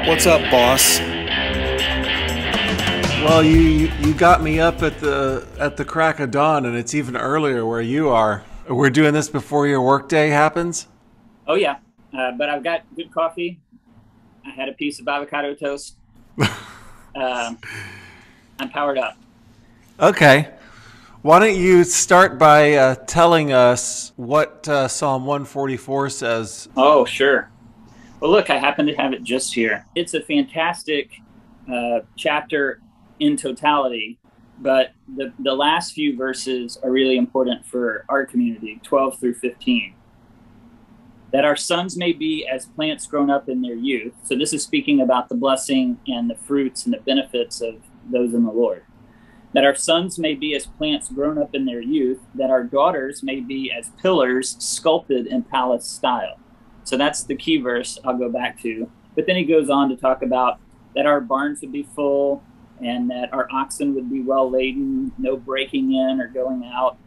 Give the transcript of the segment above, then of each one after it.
What's up, boss? Well, you got me up at the crack of dawn, and it's even earlier where you are. We're doing this before your workday happens? Oh yeah, but I've got good coffee. I had a piece of avocado toast. Uh, I'm powered up. Okay. Why don't you start by telling us what Psalm 144 says? Oh sure. Well, look, I happen to have it just here. It's a fantastic chapter in totality, but the last few verses are really important for our community, 12 through 15. That our sons may be as plants grown up in their youth. So this is speaking about the blessing and the fruits and the benefits of those in the Lord. That our sons may be as plants grown up in their youth, that our daughters may be as pillars sculpted in palace style. So that's the key verse I'll go back to. But then he goes on to talk about that our barns would be full and that our oxen would be well laden, no breaking in or going out,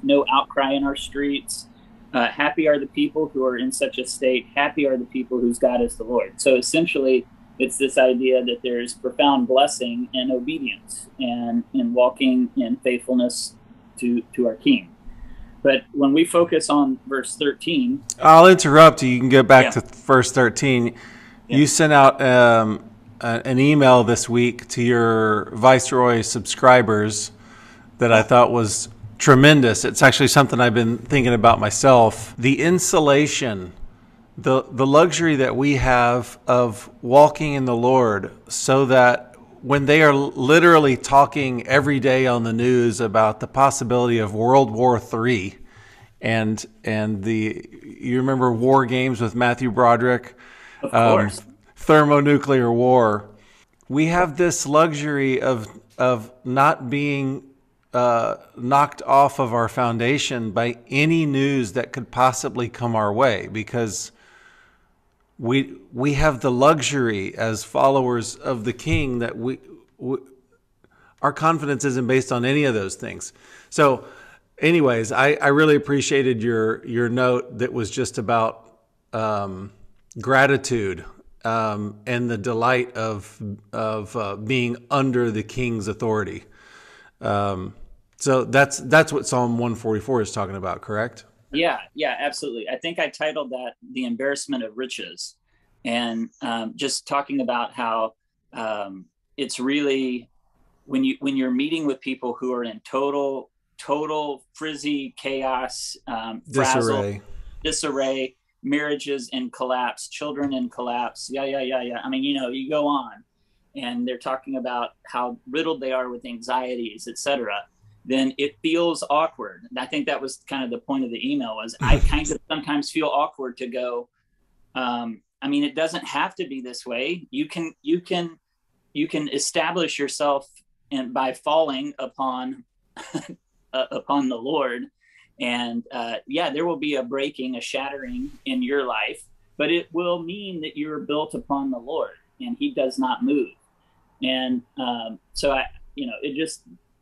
no outcry in our streets. Happy are the people who are in such a state. Happy are the people whose God is the Lord. So essentially, it's this idea that there's profound blessing and obedience and in walking in faithfulness to our King. But when we focus on verse 13... I'll interrupt you. You can go back Yeah. to verse 13. Yeah. You sent out an email this week to your Viceroy subscribers that I thought was tremendous. It's actually something I've been thinking about myself. The insulation, the luxury that we have of walking in the Lord, so that when they are literally talking every day on the news about the possibility of World War III, and you remember War Games with Matthew Broderick, Of course. thermonuclear war. We have this luxury of not being knocked off of our foundation by any news that could possibly come our way, because we have the luxury as followers of the King that our confidence isn't based on any of those things. So anyways, I really appreciated your note that was just about gratitude and the delight of being under the King's authority. So that's what Psalm 144 is talking about, correct? Yeah, absolutely. I think I titled that "The Embarrassment of Riches," and just talking about how it's really when you're meeting with people who are in total frizzy chaos, frazzle, disarray, marriages in collapse, children in collapse. Yeah. I mean, you go on, and they're talking about how riddled they are with anxieties, etc. Then it feels awkward. And I think that was kind of the point of the email was I kind of sometimes feel awkward to go, I mean, it doesn't have to be this way. You can establish yourself and by falling upon upon the Lord. And there will be a breaking, a shattering in your life, but it will mean that you're built upon the Lord and he does not move. And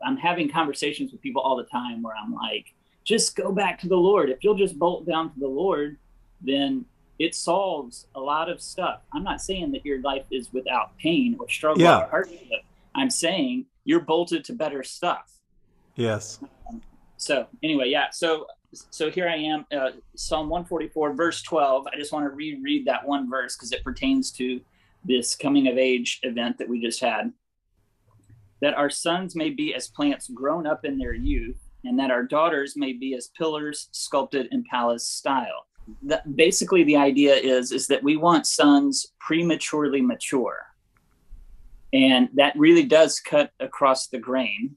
I'm having conversations with people all the time where I'm like, just go back to the Lord. If you'll just bolt down to the Lord, then it solves a lot of stuff. I'm not saying that your life is without pain or struggle or hardship. I'm saying you're bolted to better stuff. Yes. So anyway, So here I am, Psalm 144, verse 12. I just want to reread that one verse because it pertains to this coming of age event that we just had. That our sons may be as plants grown up in their youth, and that our daughters may be as pillars sculpted in palace style. Basically, the idea is that we want sons prematurely mature. And that really does cut across the grain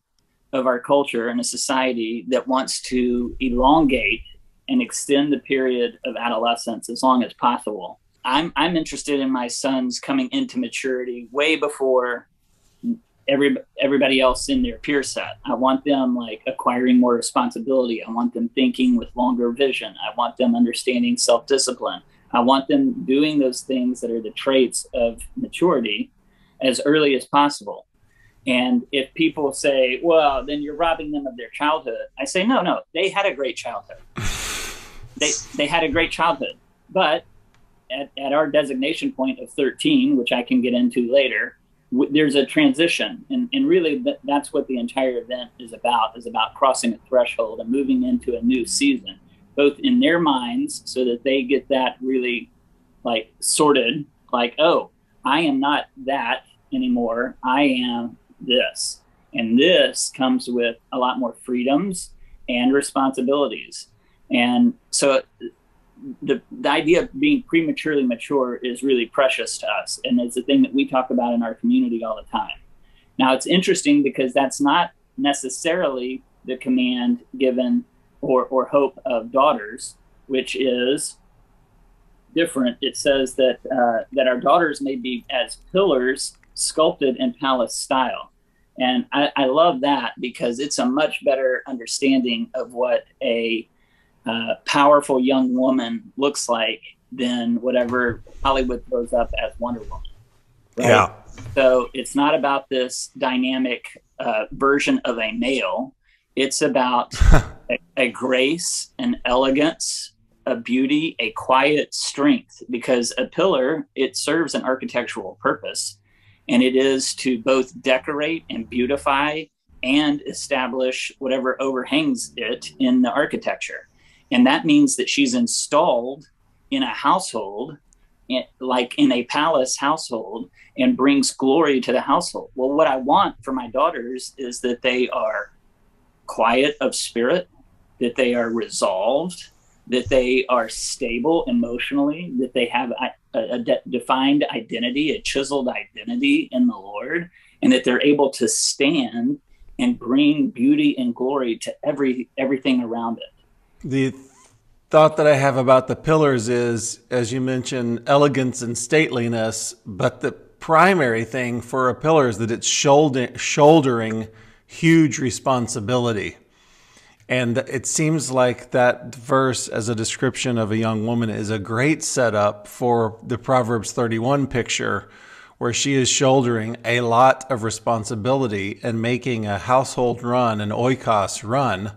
of our culture and a society that wants to elongate and extend the period of adolescence as long as possible. I'm interested in my sons coming into maturity way before everybody else in their peer set. I want them like acquiring more responsibility. I want them thinking with longer vision. I want them understanding self-discipline. I want them doing those things that are the traits of maturity as early as possible. And if people say, well, then you're robbing them of their childhood, I say, no, they had a great childhood. They had a great childhood, but at our designation point of 13, which I can get into later, there's a transition. And really that's what the entire event is about crossing a threshold and moving into a new season, both in their minds so that they get that really like sorted, like, oh, I am not that anymore. I am this. And this comes with a lot more freedoms and responsibilities. And so the idea of being prematurely mature is really precious to us. And it's a thing that we talk about in our community all the time. Now, it's interesting because that's not necessarily the command given or hope of daughters, which is different. It says that that our daughters may be as pillars sculpted in palace style. And I love that because it's a much better understanding of what a powerful young woman looks like than whatever Hollywood throws up as Wonder Woman. Right? Yeah. So it's not about this dynamic version of a male. It's about a grace, an elegance, a beauty, a quiet strength, because a pillar, it serves an architectural purpose. And it is to both decorate and beautify and establish whatever overhangs it in the architecture. And that means that she's installed in a household, like in a palace household, and brings glory to the household. Well, what I want for my daughters is that they are quiet of spirit, that they are resolved, that they are stable emotionally, that they have a defined identity, a chiseled identity in the Lord, and that they're able to stand and bring beauty and glory to everything around it. The thought that I have about the pillars is, as you mentioned, elegance and stateliness, but the primary thing for a pillar is that it's shouldering huge responsibility. And it seems like that verse as a description of a young woman is a great setup for the Proverbs 31 picture, where she is shouldering a lot of responsibility and making a household run, an oikos run.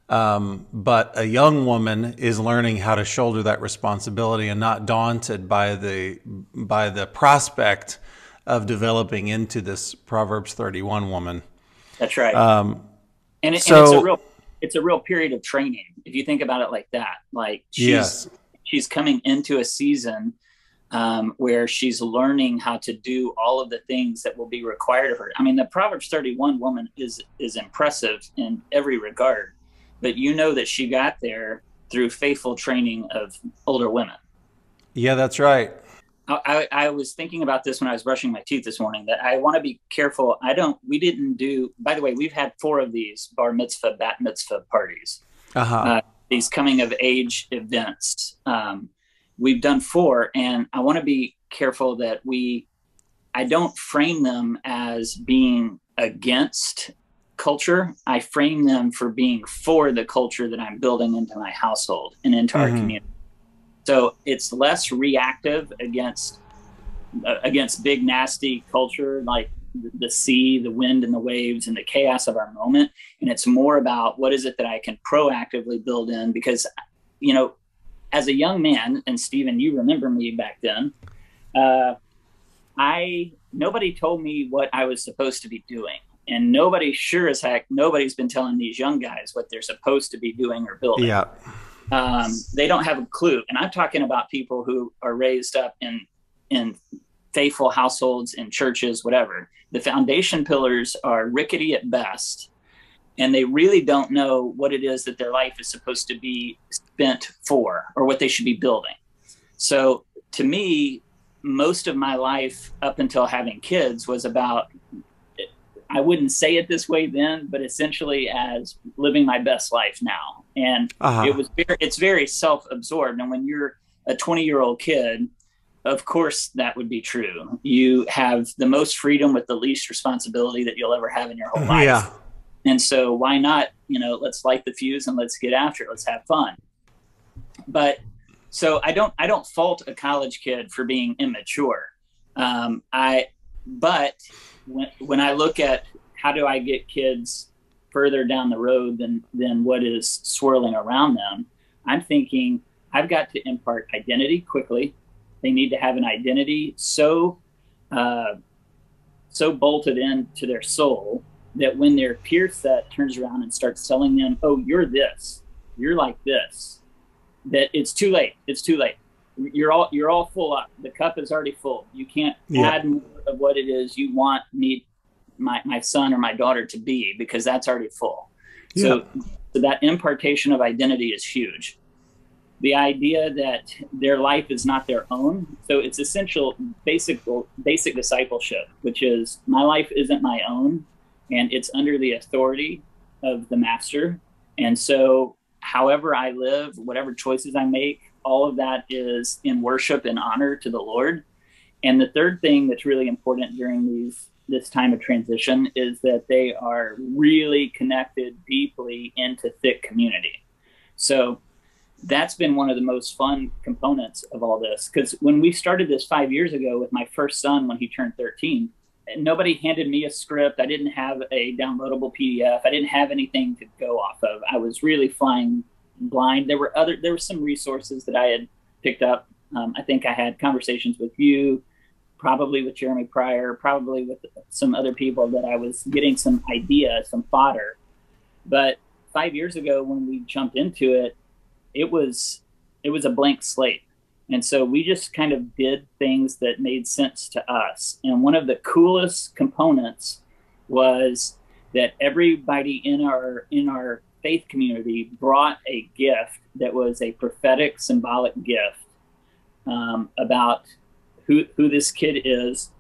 But a young woman is learning how to shoulder that responsibility and not daunted by the prospect of developing into this Proverbs 31 woman. That's right. And it's a real period of training, if you think about it like that. Like she's coming into a season where she's learning how to do all of the things that will be required of her. I mean, the Proverbs 31 woman is impressive in every regard, but you know that she got there through faithful training of older women. Yeah, that's right. I was thinking about this when I was brushing my teeth this morning, that I want to be careful. We didn't do, by the way, we've had 4 of these bar mitzvah, bat mitzvah parties, these coming of age events. We've done 4, and I want to be careful that I don't frame them as being against culture. I frame them for being for the culture that I'm building into my household and into our community. So it's less reactive against big, nasty culture like the sea, the wind and the waves and the chaos of our moment. And it's more about what is it that I can proactively build in, because, you know, as a young man, and Stephen, you remember me back then, nobody told me what I was supposed to be doing. And nobody's been telling these young guys what they're supposed to be doing or building. Yeah. They don't have a clue. And I'm talking about people who are raised up in faithful households, in churches, whatever. The foundation pillars are rickety at best, and they really don't know what it is that their life is supposed to be spent for, or what they should be building. So to me, most of my life up until having kids was about, I wouldn't say it this way then, but essentially as living my best life now. And it's very self-absorbed. And when you're a 20-year-old kid, of course that would be true. You have the most freedom with the least responsibility that you'll ever have in your whole life. Yeah. And so why not, let's light the fuse and let's get after it. Let's have fun. But so I don't fault a college kid for being immature. But when I look at how do I get kids further down the road than what is swirling around them, I'm thinking I've got to impart identity quickly. They need to have an identity uh, so bolted into their soul that when their peer set turns around and starts telling them, "Oh, you're this, you're like this," that it's too late. It's too late. You're all full up. The cup is already full. You can't add more of what it is you want my son or my daughter to be, because that's already full. So that impartation of identity is huge. The idea that their life is not their own. So it's essential, basic discipleship, which is my life isn't my own, and it's under the authority of the master. And so however I live, whatever choices I make, all of that is in worship and honor to the Lord. And the third thing that's really important during this time of transition is that they are really connected deeply into thick community. So that's been one of the most fun components of all this, because when we started this 5 years ago with my first son, when he turned 13, nobody handed me a script. I didn't have a downloadable PDF. I didn't have anything to go off of. I was really flying blind. There were some resources that I had picked up. I think I had conversations with you, probably with Jeremy Pryor, probably with some other people, that I was getting some ideas, some fodder. But 5 years ago, when we jumped into it, it was a blank slate. And so we just kind of did things that made sense to us. And one of the coolest components was that everybody in our faith community brought a gift that was a prophetic, symbolic gift about who this kid is,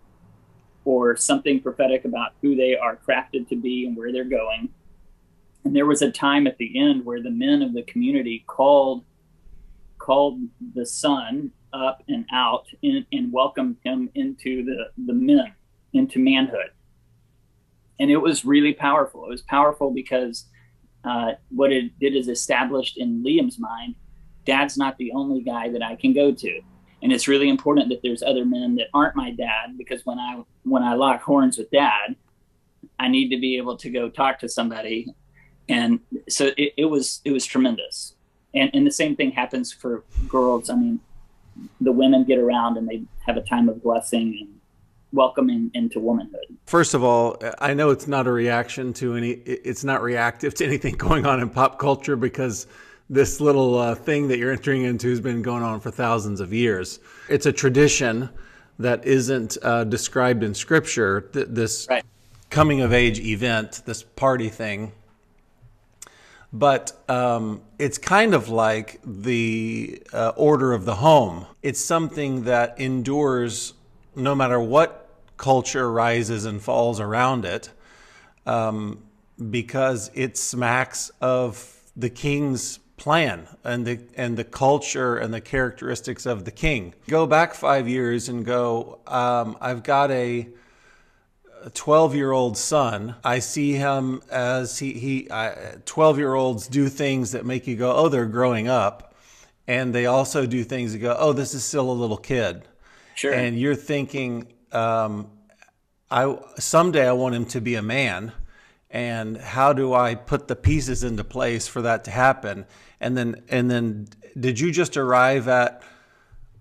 or something prophetic about who they are crafted to be and where they're going. And there was a time at the end where the men of the community called the son up and out and welcomed him into into manhood. And it was really powerful. It was powerful because what it did is established in Liam's mind, Dad's not the only guy that I can go to. And it's really important that there's other men that aren't my dad, because when I lock horns with Dad, I need to be able to go talk to somebody. And so it was tremendous. And the same thing happens for girls. I mean, the women get around and they have a time of blessing and welcoming into womanhood. First of all, I know it's not a reaction to it's not reactive to anything going on in pop culture, because this little thing that you're entering into has been going on for thousands of years. It's a tradition that isn't described in Scripture, this coming of age event, this party thing. But it's kind of like the order of the home. It's something that endures no matter what culture rises and falls around it, because it smacks of the king's plan and the culture and the characteristics of the king. Go back 5 years and go, I've got a 12-year-old son. I see him as 12-year-olds do things that make you go, oh, they're growing up. And they also do things that go, oh, this is still a little kid. Sure. And you're thinking, someday I want him to be a man. And how do I put the pieces into place for that to happen? And then did you just arrive at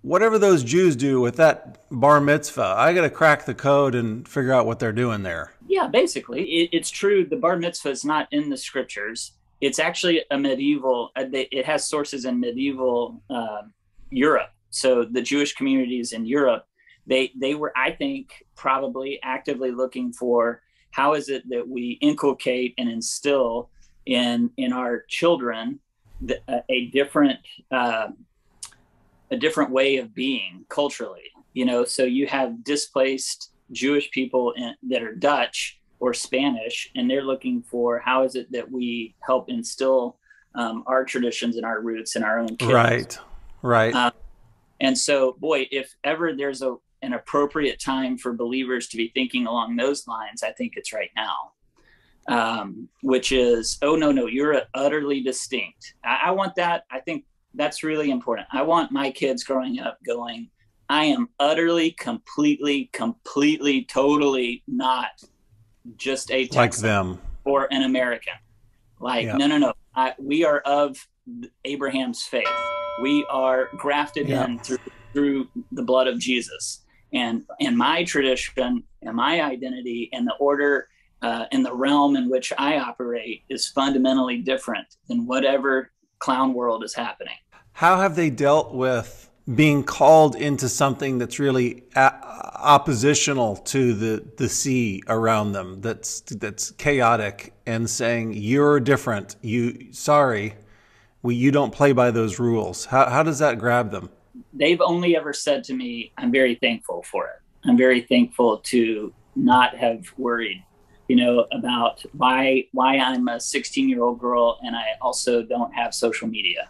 whatever those Jews do with that bar mitzvah? I got to crack the code and figure out what they're doing there. Yeah, basically. It's true. The bar mitzvah is not in the scriptures. It's actually a medieval, it has sources in medieval Europe. So the Jewish communities in Europe, they were, I think, probably actively looking for, how is it that we inculcate and instill in our children a different way of being culturally, so you have displaced Jewish people that are Dutch or Spanish, and they're looking for, how is it that we help instill our traditions and our roots in our own kids. Right. And so, boy, if ever there's an appropriate time for believers to be thinking along those lines, I think it's right now, which is, oh, no, you're utterly distinct. I want that. I think that's really important. I want my kids growing up going, I am utterly, completely, totally not just a Texan like them or an American. No. We are of Abraham's faith. We are grafted in through the blood of Jesus. And my tradition and my identity and the order and the realm in which I operate is fundamentally different than whatever clown world is happening. How have they dealt with being called into something that's really oppositional to the sea around them, that's chaotic, and saying, you're different, you don't play by those rules? How does that grab them? They've only ever said to me, I'm very thankful for it. I'm very thankful to not have worried, about why I'm a 16-year-old girl and I also don't have social media,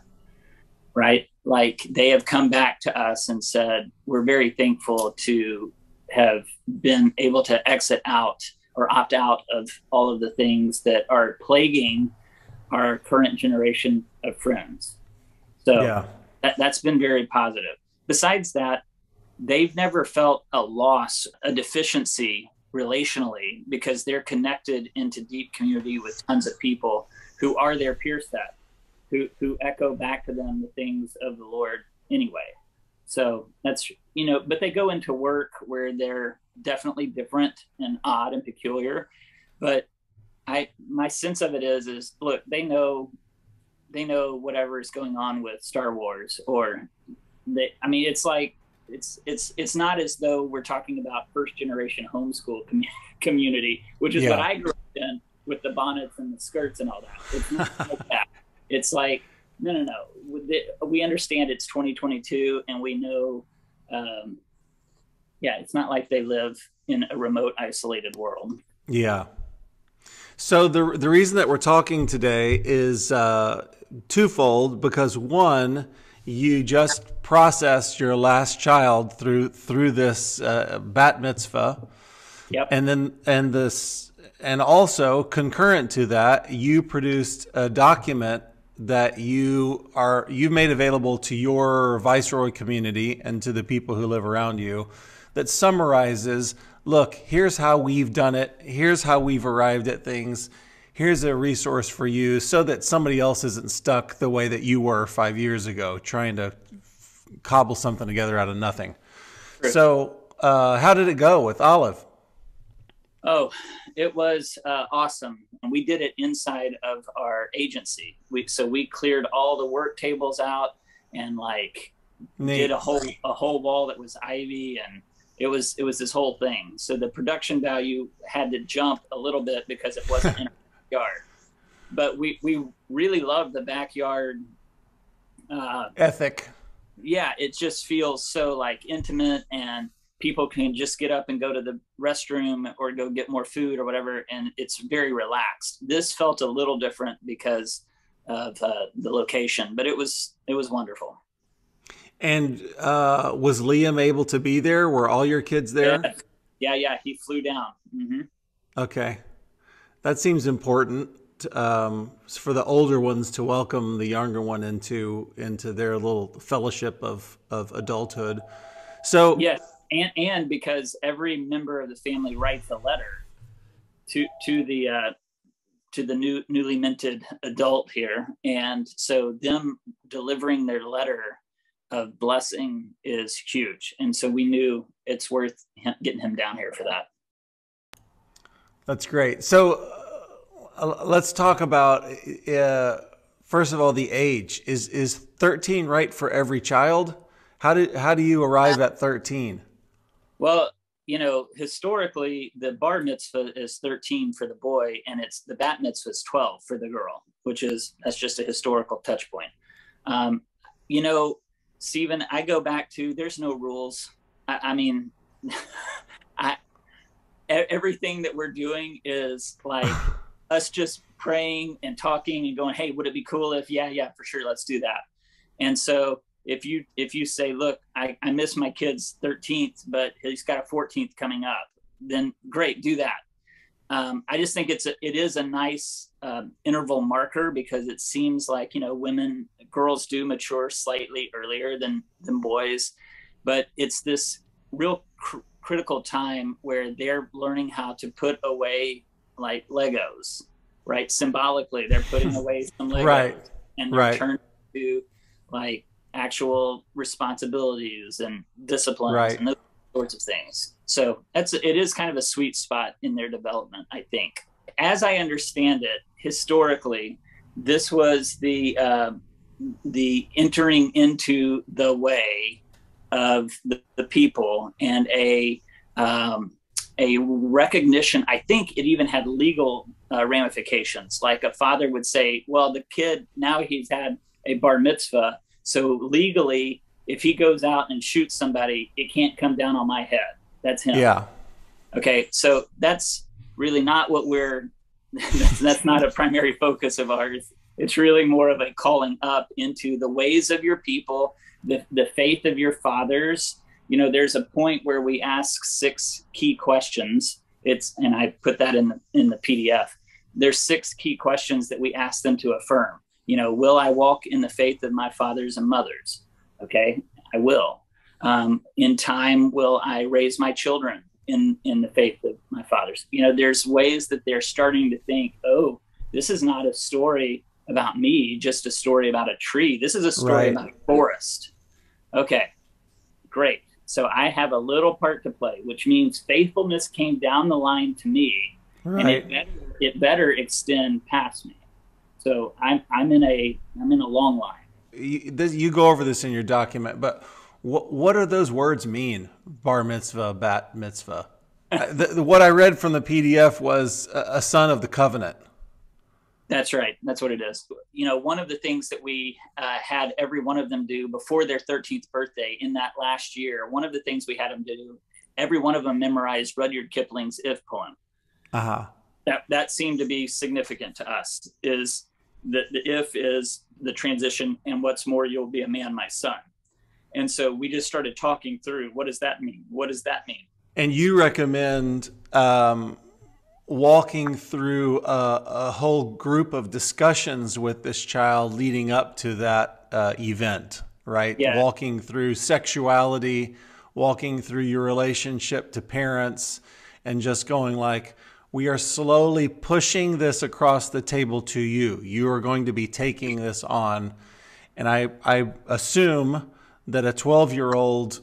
right? Like, they have come back to us and said, we're very thankful to have been able to exit out or opt out of all of the things that are plaguing our current generation of friends. So yeah. That's been very positive. Besides that, they've never felt a loss, a deficiency relationally, because they're connected into deep community with tons of people who are their peer set, who echo back to them the things of the Lord anyway. So that's, but they go into work where they're definitely different and odd and peculiar. But my sense of it is look, they know whatever is going on with Star Wars, or it's like, it's not as though we're talking about first generation homeschool community, which is what I grew up in, with the bonnets and the skirts and all that. It's not like that. It's like, no. We understand it's 2022 and we know, it's not like they live in a remote, isolated world. Yeah. So the reason that we're talking today is twofold, because one, you just processed your last child through this bat mitzvah. Yep. And also concurrent to that, you produced a document that you've made available to your Viceroy community and to the people who live around you, that summarizes, look, here's how we've done it. Here's how we've arrived at things. Here's a resource for you, so that somebody else isn't stuck the way that you were 5 years ago, trying to cobble something together out of nothing. Sure. So how did it go with Olive? Oh, it was awesome. And we did it inside of our agency. We cleared all the work tables out and did a whole wall that was ivy, and it was this whole thing. So the production value had to jump a little bit because it wasn't in our yard. But we really loved the backyard ethic. Yeah, it just feels so intimate, and people can just get up and go to the restroom or go get more food or whatever, and it's very relaxed. This felt a little different because of the location, but it was wonderful. And was Liam able to be there? Were all your kids there? Yeah, he flew down. Mm-hmm. Okay, that seems important for the older ones to welcome the younger one into their little fellowship of adulthood. So yes. And because every member of the family writes a letter to the newly minted adult here, and so them delivering their letter of blessing is huge, and so we knew it's worth getting him down here for that. That's great. So let's talk about first of all, the age. Is 13 right for every child? How do you arrive at 13? Well, historically, the bar mitzvah is 13 for the boy, and the bat mitzvah is 12 for the girl, that's just a historical touch point. Stephen, I go back to, there's no rules. Everything that we're doing is us just praying and talking and going, hey, would it be cool if, yeah, for sure, let's do that. And so if you say, look, I miss my kid's 13th, but he's got a 14th coming up, then great, do that. I just think it is a nice interval marker, because it seems like, girls do mature slightly earlier than boys, but it's this real critical time where they're learning how to put away Legos, right? Symbolically, they're putting away some Legos, right, and they're turning to actual responsibilities and disciplines Right. and those sorts of things. So it is kind of a sweet spot in their development, I think. As I understand it, historically, this was the entering into the way of the people, and a recognition. I think it even had legal ramifications. Like a father would say, well, the kid, now he's had a bar mitzvah, so legally, if he goes out and shoots somebody, it can't come down on my head. That's him. Yeah. Okay, so that's really not what we're, that's not a primary focus of ours. It's really more of a calling up into the ways of your people, the faith of your fathers. You know, there's a point where we ask 6 key questions. And I put that in the PDF. There's 6 key questions that we ask them to affirm. You know, will I walk in the faith of my fathers and mothers? Okay, I will. In time, will I raise my children in the faith of my fathers? You know, there's ways that they're starting to think, oh, this is not a story about me, just a story about a tree. This is a story about a forest. Okay, great. So I have a little part to play, which means faithfulness came down the line to me, Right. and it better extend past me. So I'm in a long line. You go over this in your document, but what do those words mean? Bar mitzvah, bat mitzvah. What I read from the PDF was a son of the covenant. That's right. That's what it is. You know, one of the things that we had every one of them do before their 13th birthday in that last year, one of the things we had them do, every one of them memorized Rudyard Kipling's If poem. Uh-huh. That seemed to be significant to us, is that the if is the transition, and what's more, you'll be a man, my son. And so we just started talking through, what does that mean? What does that mean? And you recommend walking through a whole group of discussions with this child leading up to that event, right? Yeah. Walking through sexuality, walking through your relationship to parents, and just going like, we are slowly pushing this across the table to you. You are going to be taking this on. And I assume that a 12-year-old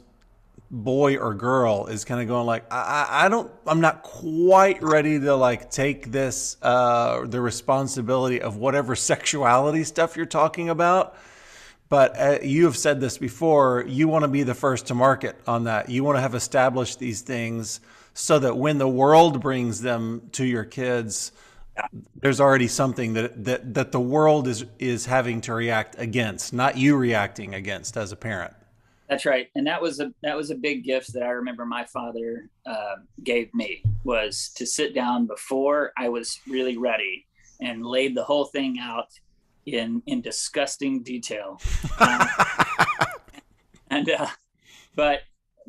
boy or girl is kind of going like, I'm not quite ready to like take this, the responsibility of whatever sexuality stuff you're talking about. But you have said this before, you want to be the first to market on that. You want to have established these things so that when the world brings them to your kids, there's already something that the world is having to react against, not you reacting against as a parent. That's right. And that was a big gift that I remember my father gave me, was to sit down before I was really ready and laid the whole thing out in disgusting detail.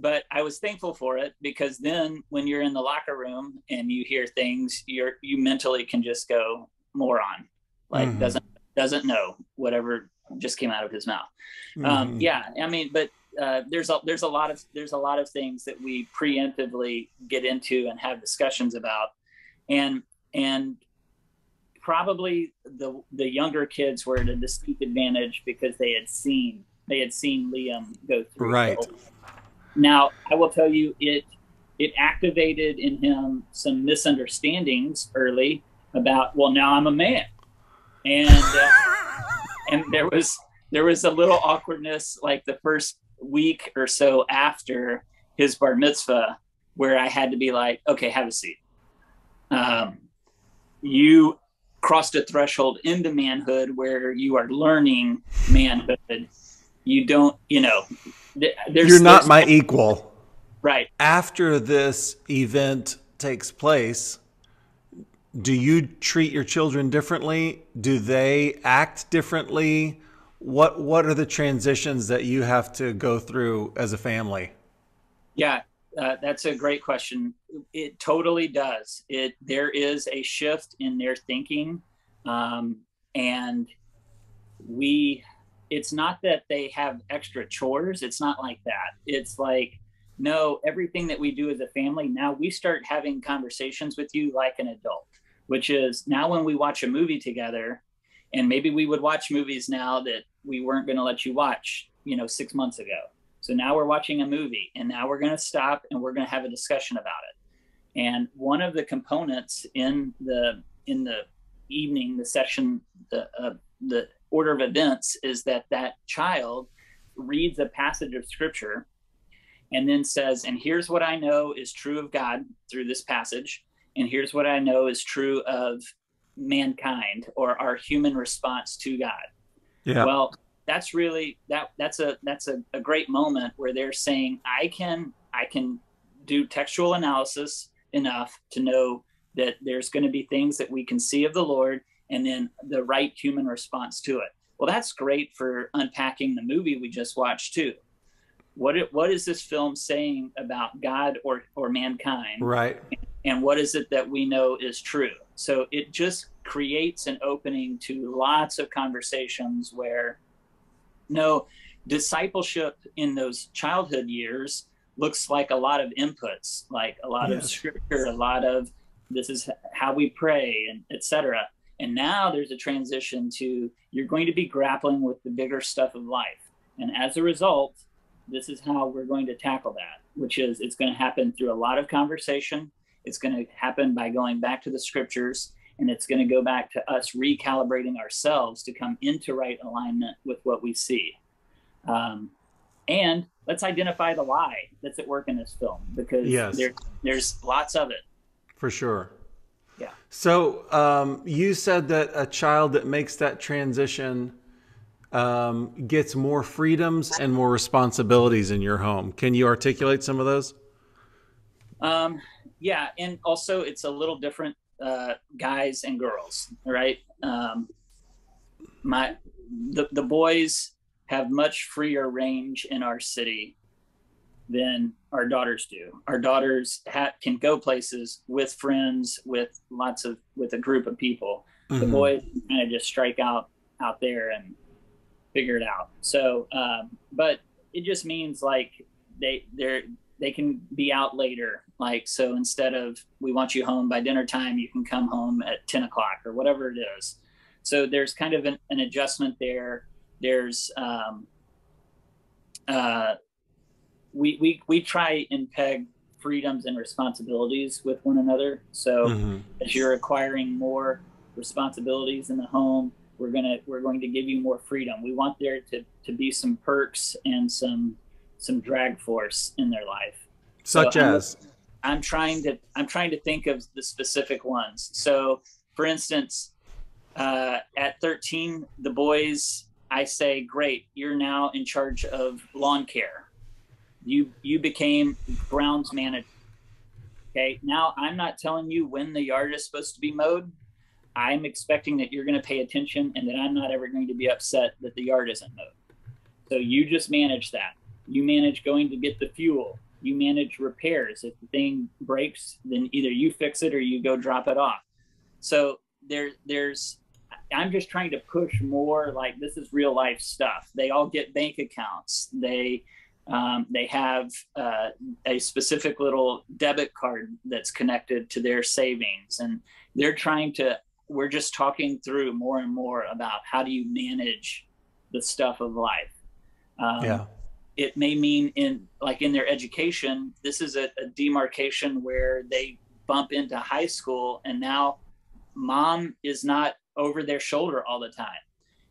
But I was thankful for it, because then when you're in the locker room and you hear things, you mentally can just go moron, like doesn't know whatever just came out of his mouth. Yeah, I mean, but there's a lot of things that we preemptively get into and have discussions about, and probably the younger kids were at a distinct advantage because they had seen Liam go through. Right. Now, I will tell you, it activated in him some misunderstandings early about, well, now I'm a man, and there was a little awkwardness, like the first week or so after his bar mitzvah, where I had to be like, okay, have a seat. You crossed a threshold into manhood where you are learning manhood. You don't, you're not my equal. Right. After this event takes place, do you treat your children differently? Do they act differently? What are the transitions that you have to go through as a family? Yeah, that's a great question. It totally does. There is a shift in their thinking, and it's not that they have extra chores. It's not like that. It's like, no, everything that we do as a family, now we start having conversations with you like an adult, which is now when we watch a movie together, and maybe we would watch movies now that we weren't going to let you watch, 6 months ago. So now we're watching a movie, and now we're going to stop and we're going to have a discussion about it. And one of the components in the evening, the session, the order of events is that child reads a passage of scripture and then says, and here's what I know is true of God through this passage, and here's what I know is true of mankind or our human response to God. Yeah. Well, that's really that's a great moment where they're saying, I can do textual analysis enough to know that there's going to be things that we can see of the Lord and then the right human response to it. Well, that's great for unpacking the movie we just watched too. What is this film saying about God or mankind? Right. And what is it that we know is true? So it just creates an opening to lots of conversations where discipleship in those childhood years looks like a lot of inputs, like a lot of scripture, a lot of this is how we pray, and etc. And now there's a transition to you're going to be grappling with the bigger stuff of life. And as a result, this is how we're going to tackle that, which is it's going to happen through a lot of conversation. It's going to happen by going back to the scriptures, and it's going to go back to us recalibrating ourselves to come into right alignment with what we see. And let's identify the lie that's at work in this film, because there's lots of it. For sure. Yeah. So you said that a child that makes that transition gets more freedoms and more responsibilities in your home. Can you articulate some of those? Yeah, and also it's a little different, guys and girls, right? The boys have much freer range in our city than our daughters do. Our daughters can go places with friends, with a group of people. Mm-hmm. The boys kind of just strike out there and figure it out. So, but it just means like they can be out later. Like, so instead of we want you home by dinner time, you can come home at 10 o'clock or whatever it is. So there's kind of an adjustment there. There's, we try and peg freedoms and responsibilities with one another. So as you're acquiring more responsibilities in the home, we're going to give you more freedom. We want there to be some perks and some drag force in their life. Such as? I'm trying to think of the specific ones. So for instance, at 13, the boys, I say, great, you're now in charge of lawn care. You became grounds manager. Okay, now I'm not telling you when the yard is supposed to be mowed. I'm expecting that you're going to pay attention and that I'm not ever going to be upset that the yard isn't mowed. So you just manage that. You manage going to get the fuel. You manage repairs. If the thing breaks, then either you fix it or you go drop it off. So I'm just trying to push more like this is real life stuff. They all get bank accounts. They have a specific little debit card that's connected to their savings, and we're just talking through more and more about how do you manage the stuff of life. It may mean in their education, this is a demarcation where they bump into high school, and now mom is not over their shoulder all the time.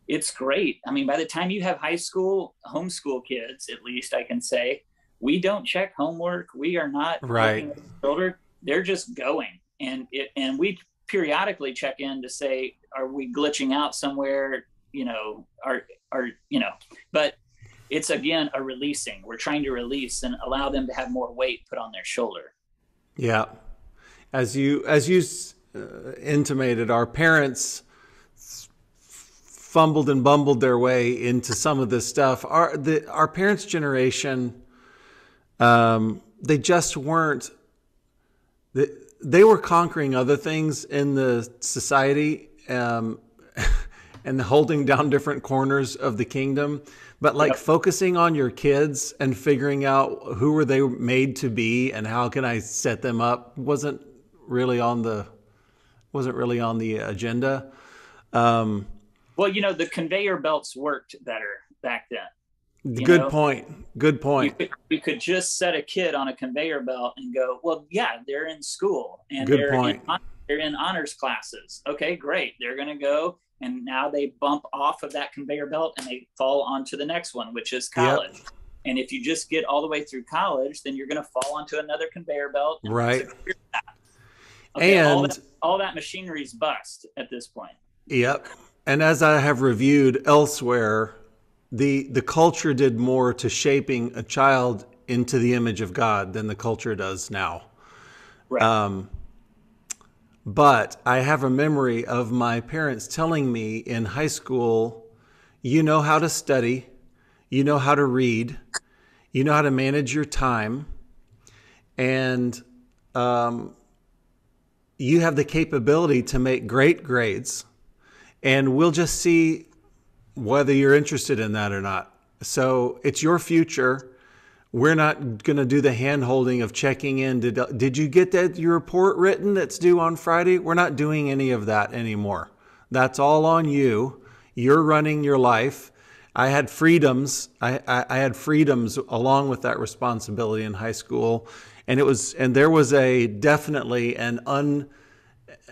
It's great. I mean, by the time you have high school, homeschool kids, at least I can say, we don't check homework. We are not right. Over their shoulder. They're just going. And we periodically check in to say, are we glitching out somewhere? But it's again, a releasing. We're trying to release and allow them to have more weight put on their shoulder. Yeah. As you intimated, our parents fumbled and bumbled their way into some of this stuff. Our parents' generation, they just weren't. They were conquering other things in the society and holding down different corners of the kingdom. But focusing on your kids and figuring out who were they made to be and how can I set them up wasn't really on the agenda. Well, the conveyor belts worked better back then. You Good know, point. Good point. you could just set a kid on a conveyor belt and go, well, yeah, they're in school and Good point. they're in honors classes. Okay, great. They're going to go, and now they bump off of that conveyor belt and they fall onto the next one, which is college. Yep. And if you just get all the way through college, then you're going to fall onto another conveyor belt. And Right. okay, And all that machinery is bust at this point. yep. And as I have reviewed elsewhere, the culture did more to shaping a child into the image of God than the culture does now. Right. But I have a memory of my parents telling me in high school, you know how to study, you know how to read, you know how to manage your time, and you have the capability to make great grades, and we'll just see whether you're interested in that or not. So it's your future. We're not going to do the hand holding of checking in. Did you get your report written that's due on Friday? We're not doing any of that anymore. That's all on you. You're running your life. I had freedoms. I had freedoms along with that responsibility in high school. And there was definitely an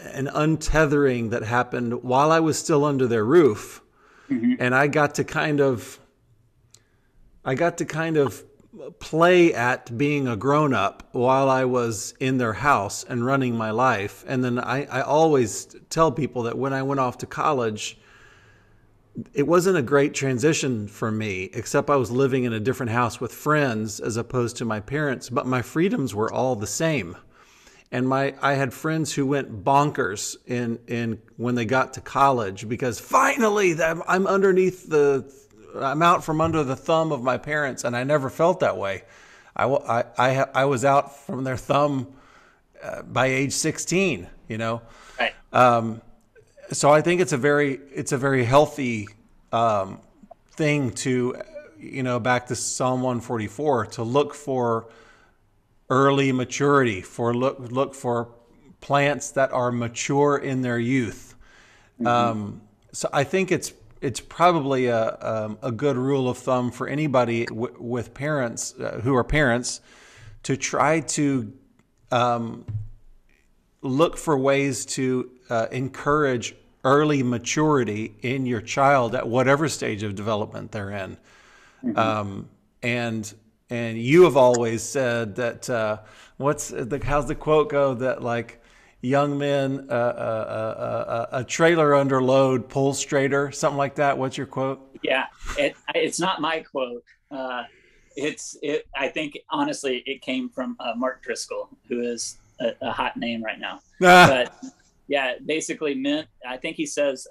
untethering that happened while I was still under their roof. Mm-hmm. And I got to kind of play at being a grown-up while I was in their house and running my life. And then I always tell people that when I went off to college, it wasn't a great transition for me, except I was living in a different house with friends as opposed to my parents, but my freedoms were all the same. And I had friends who went bonkers in when they got to college because finally I'm out from under the thumb of my parents, and I never felt that way. I was out from their thumb by age 16. You know, right. So I think it's a very healthy thing to, back to Psalm 144, to look for early maturity, look for plants that are mature in their youth. Mm-hmm. So I think it's probably a good rule of thumb for anybody with parents who are parents to try to look for ways to encourage early maturity in your child at whatever stage of development they're in. Mm-hmm. And you have always said that how's the quote go, that like young men a trailer under load pulls straighter, something like that. What's your quote? Yeah, it's not my quote. I think honestly it came from Mark Driscoll, who is a hot name right now. But yeah, basically I think he says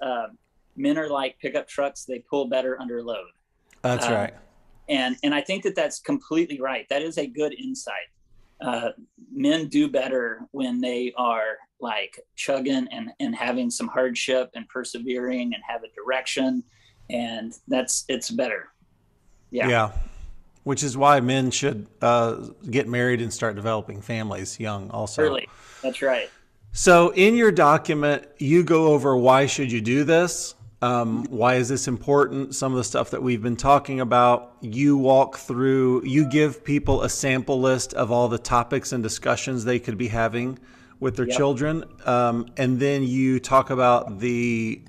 men are like pickup trucks, they pull better under load. That's right. And I think that's completely right. That is a good insight. Men do better when they are like chugging and having some hardship and persevering and have a direction, and it's better. Yeah. Which is why men should get married and start developing families young also. Early. That's right. So in your document, you go over why should you do this? Why is this important? Some of the stuff that we've been talking about. You walk through, you give people a sample list of all the topics and discussions they could be having with their children. And then you talk about the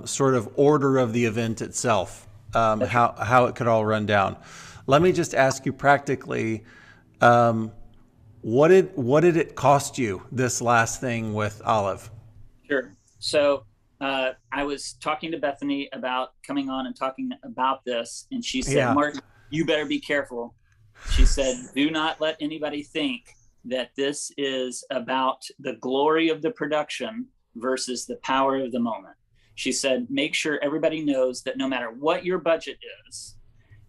sort of order of the event itself, how it could all run down. Let me just ask you practically, what did it cost you, this last thing with Olive? Sure. So I was talking to Bethany about coming on and talking about this, and she said, Martin, you better be careful. She said, do not let anybody think that this is about the glory of the production versus the power of the moment. She said, make sure everybody knows that no matter what your budget is,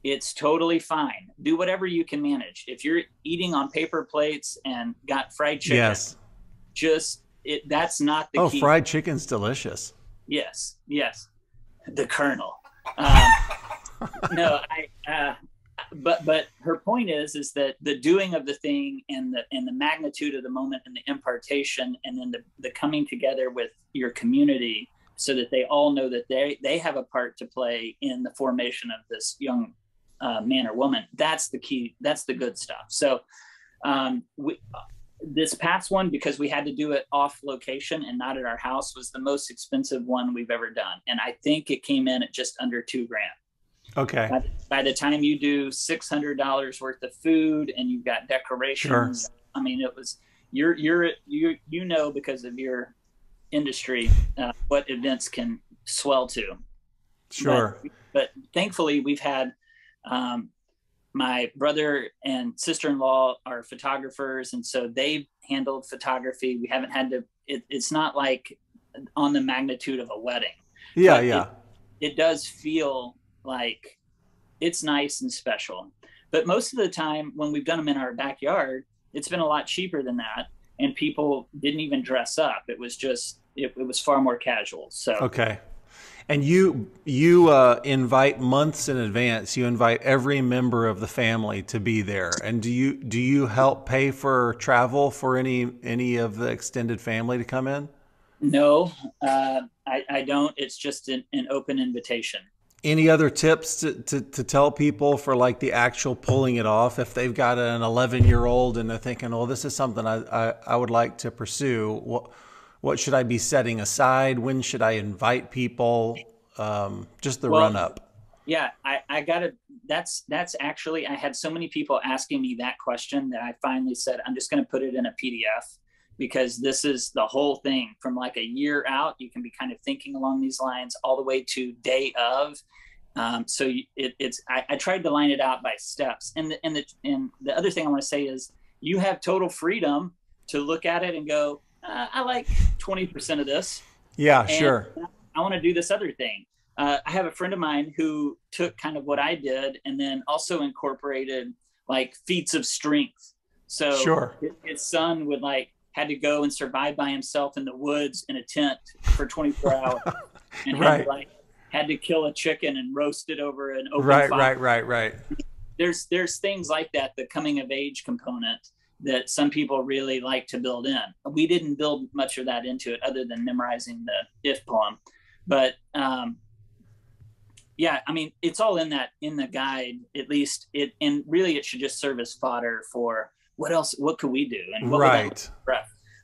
it's totally fine. Do whatever you can manage. If you're eating on paper plates and got fried chicken, that's not the key. Oh, fried chicken's delicious. Yes. The Colonel. But her point is that the doing of the thing and the magnitude of the moment and the impartation, and then the coming together with your community so that they all know that they have a part to play in the formation of this young man or woman. That's the key. That's the good stuff. So this past one, because we had to do it off location and not at our house, was the most expensive one we've ever done. And I think it came in at just under $2,000. Okay. By the time you do $600 worth of food and you've got decorations, sure. I mean, it was, you know, because of your industry, what events can swell to. Sure. But thankfully we've had, my brother and sister-in-law are photographers, and so they've handled photography. We haven't had to, it's not like on the magnitude of a wedding. Yeah, yeah. It does feel like it's nice and special. But most of the time when we've done them in our backyard, it's been a lot cheaper than that. And people didn't even dress up. It was just, it was far more casual. So, okay. And you invite months in advance. You invite every member of the family to be there. And do you help pay for travel for any of the extended family to come in? No, I don't. It's just an open invitation. Any other tips to tell people for like the actual pulling it off? If they've got an 11-year-old and they're thinking, oh, this is something I would like to pursue. What should I be setting aside? When should I invite people? Just the run up. Yeah, I gotta, that's actually, I had so many people asking me that question that I finally said, I'm just going to put it in a PDF, because this is the whole thing from like a year out. You can be kind of thinking along these lines all the way to day of. So I tried to line it out by steps. And the other thing I want to say is you have total freedom to look at it and go, I like 20% of this. Yeah, sure. I want to do this other thing. I have a friend of mine who took kind of what I did and then also incorporated like feats of strength. So sure. His son would had to go and survive by himself in the woods in a tent for 24 hours and right. had to kill a chicken and roast it over an open fire. Right. There's things like that, the coming of age component that some people really like to build in. We didn't build much of that into it other than memorizing the if poem. But yeah, I mean, it's all in the guide, at least and really it should just serve as fodder for what could we do? And what right.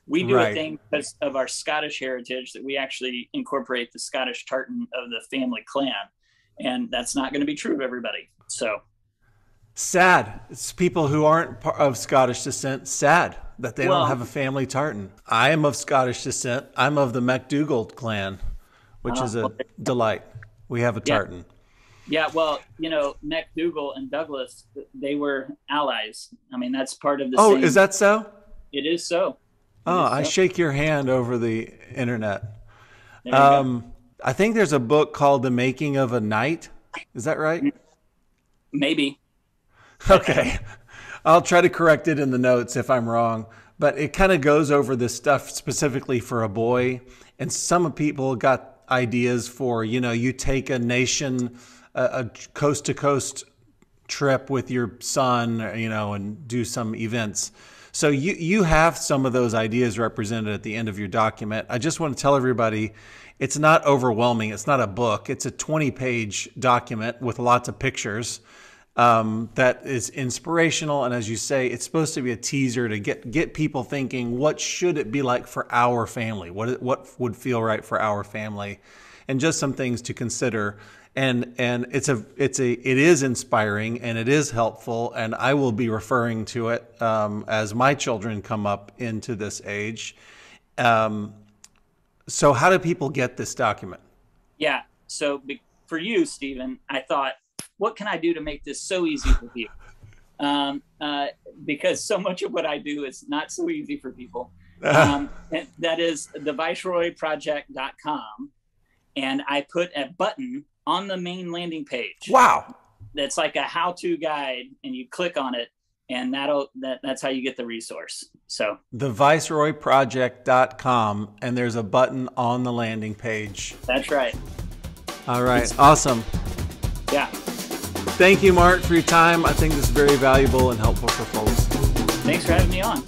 We do a thing because of our Scottish heritage that we actually incorporate the Scottish tartan of the family clan. And that's not going to be true of everybody. So sad. It's people who aren't of Scottish descent, sad that they don't have a family tartan. I am of Scottish descent. I'm of the MacDougall clan, which is a delight. We have a tartan. Yeah, well, MacDougall and Douglas, they were allies. I mean, that's part of the same. Is that so? It is so. I shake your hand over the internet. I think there's a book called The Making of a Knight. Is that right? Maybe. Okay. I'll try to correct it in the notes if I'm wrong. But it kind of goes over this stuff specifically for a boy. And some people got ideas for, you take a nation, a coast-to-coast trip with your son, and do some events. So you have some of those ideas represented at the end of your document. I just want to tell everybody, it's not overwhelming. It's not a book. It's a 20-page document with lots of pictures that is inspirational. And as you say, it's supposed to be a teaser to get people thinking, what should it be like for our family? What would feel right for our family? And just some things to consider. And it is inspiring and it is helpful, and I will be referring to it as my children come up into this age. So how do people get this document? Yeah. So for you, Stephen, I thought, what can I do to make this so easy for you? Because so much of what I do is not so easy for people. And that is theviceroyproject.com. And I put a button on the main landing page. Wow. That's like a how-to guide, and you click on it, and that's how you get the resource. So theviceroyproject.com, and there's a button on the landing page. That's right. All right. Awesome. Yeah. Thank you, Mark, for your time. I think this is very valuable and helpful for folks. Thanks for having me on.